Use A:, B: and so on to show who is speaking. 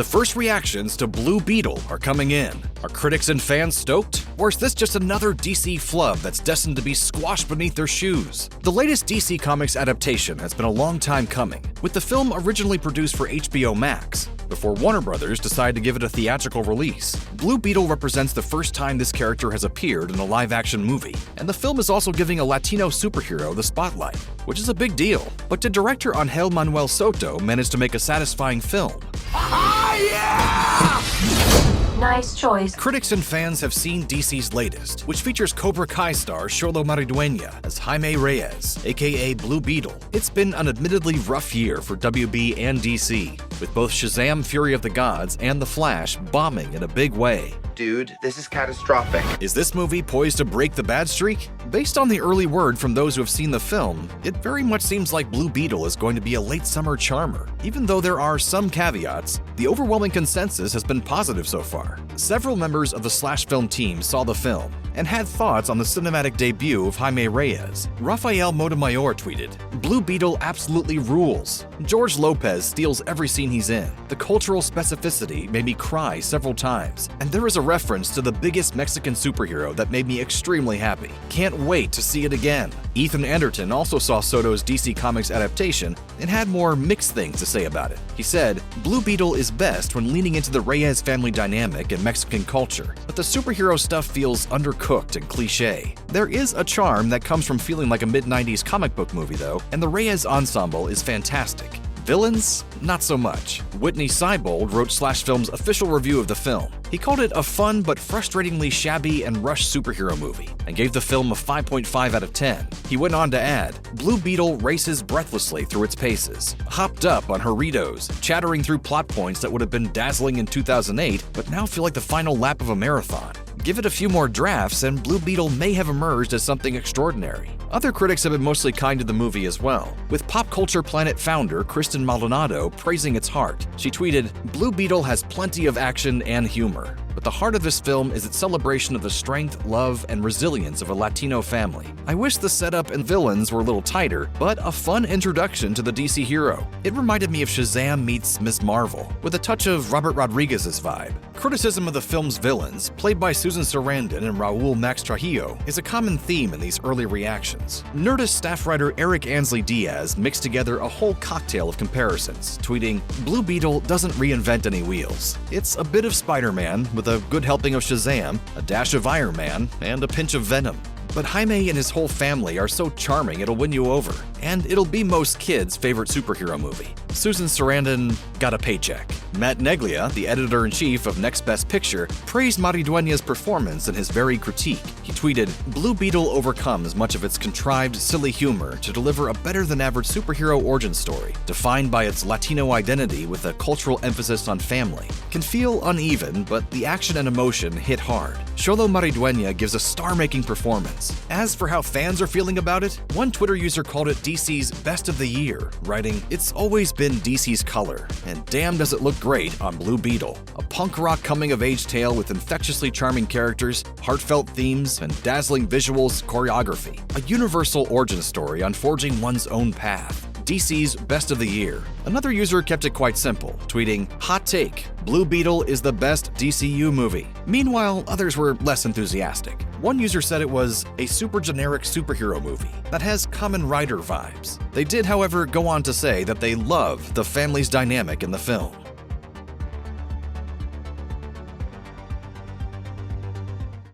A: The first reactions to Blue Beetle are coming in. Are critics and fans stoked? Or is this just another DC flub that's destined to be squashed beneath their shoes? The latest DC Comics adaptation has been a long time coming, with the film originally produced for HBO Max, before Warner Brothers decided to give it a theatrical release. Blue Beetle represents the first time this character has appeared in a live-action movie, and the film is also giving a Latino superhero the spotlight, which is a big deal. But did director Angel Manuel Soto manage to make a satisfying film?
B: Nice choice.
A: Critics and fans have seen DC's latest, which features Cobra Kai star Xolo Maridueña as Jaime Reyes, aka Blue Beetle. It's been an admittedly rough year for WB and DC, with both Shazam! Fury of the Gods and The Flash bombing in a big way.
C: Dude, this is catastrophic.
A: Is this movie poised to break the bad streak? Based on the early word from those who have seen the film, it very much seems like Blue Beetle is going to be a late summer charmer. Even though there are some caveats, the overwhelming consensus has been positive so far. Several members of the Slash Film team saw the film and had thoughts on the cinematic debut of Jaime Reyes. Rafael Montemayor tweeted, "Blue Beetle absolutely rules. George Lopez steals every scene he's in. The cultural specificity made me cry several times, and there is a reference to the biggest Mexican superhero that made me extremely happy. Can't wait to see it again." Ethan Anderton also saw Soto's DC Comics adaptation and had more mixed things to say about it. He said, "Blue Beetle is best when leaning into the Reyes family dynamic and Mexican culture, but the superhero stuff feels undercooked and cliche. There is a charm that comes from feeling like a mid-90s comic book movie though, and the Reyes ensemble is fantastic. Villains? Not so much." Whitney Seibold wrote Slash Film's official review of the film. He called it a fun but frustratingly shabby and rushed superhero movie, and gave the film a 5.5 out of 10. He went on to add, "Blue Beetle races breathlessly through its paces, hopped up on her Ritos, chattering through plot points that would have been dazzling in 2008, but now feel like the final lap of a marathon. Give it a few more drafts and Blue Beetle may have emerged as something extraordinary." Other critics have been mostly kind to the movie as well, with Pop Culture Planet founder Kristen Maldonado praising its heart. She tweeted, "Blue Beetle has plenty of action and humor, but the heart of this film is its celebration of the strength, love, and resilience of a Latino family. I wish the setup and villains were a little tighter, but a fun introduction to the DC hero. It reminded me of Shazam meets Ms. Marvel, with a touch of Robert Rodriguez's vibe." Criticism of the film's villains, played by Susan Sarandon and Raul Max Trujillo, is a common theme in these early reactions. Nerdist staff writer Eric Ansley Diaz mixed together a whole cocktail of comparisons, tweeting, "Blue Beetle doesn't reinvent any wheels. It's a bit of Spider-Man with a good helping of Shazam, a dash of Iron Man, and a pinch of Venom. But Jaime and his whole family are so charming it'll win you over, and it'll be most kids' favorite superhero movie." Susan Sarandon got a paycheck. Matt Neglia, the editor-in-chief of Next Best Picture, praised Maridueña's performance in his very critique. He tweeted, "Blue Beetle overcomes much of its contrived, silly humor to deliver a better-than-average superhero origin story, defined by its Latino identity with a cultural emphasis on family. Can feel uneven, but the action and emotion hit hard. Xolo Maridueña gives a star-making performance. As for how fans are feeling about it, one Twitter user called it DC's best of the year, writing, "It's always been DC's color, and damn does it look great on Blue Beetle. A punk rock coming-of-age tale with infectiously charming characters, heartfelt themes, and dazzling visuals, choreography. A universal origin story on forging one's own path. DC's best of the year." Another user kept it quite simple, tweeting, "Hot take, Blue Beetle is the best DCU movie." Meanwhile, others were less enthusiastic. One user said it was a super generic superhero movie that has Kamen Rider vibes. They did, however, go on to say that they love the family's dynamic in the film.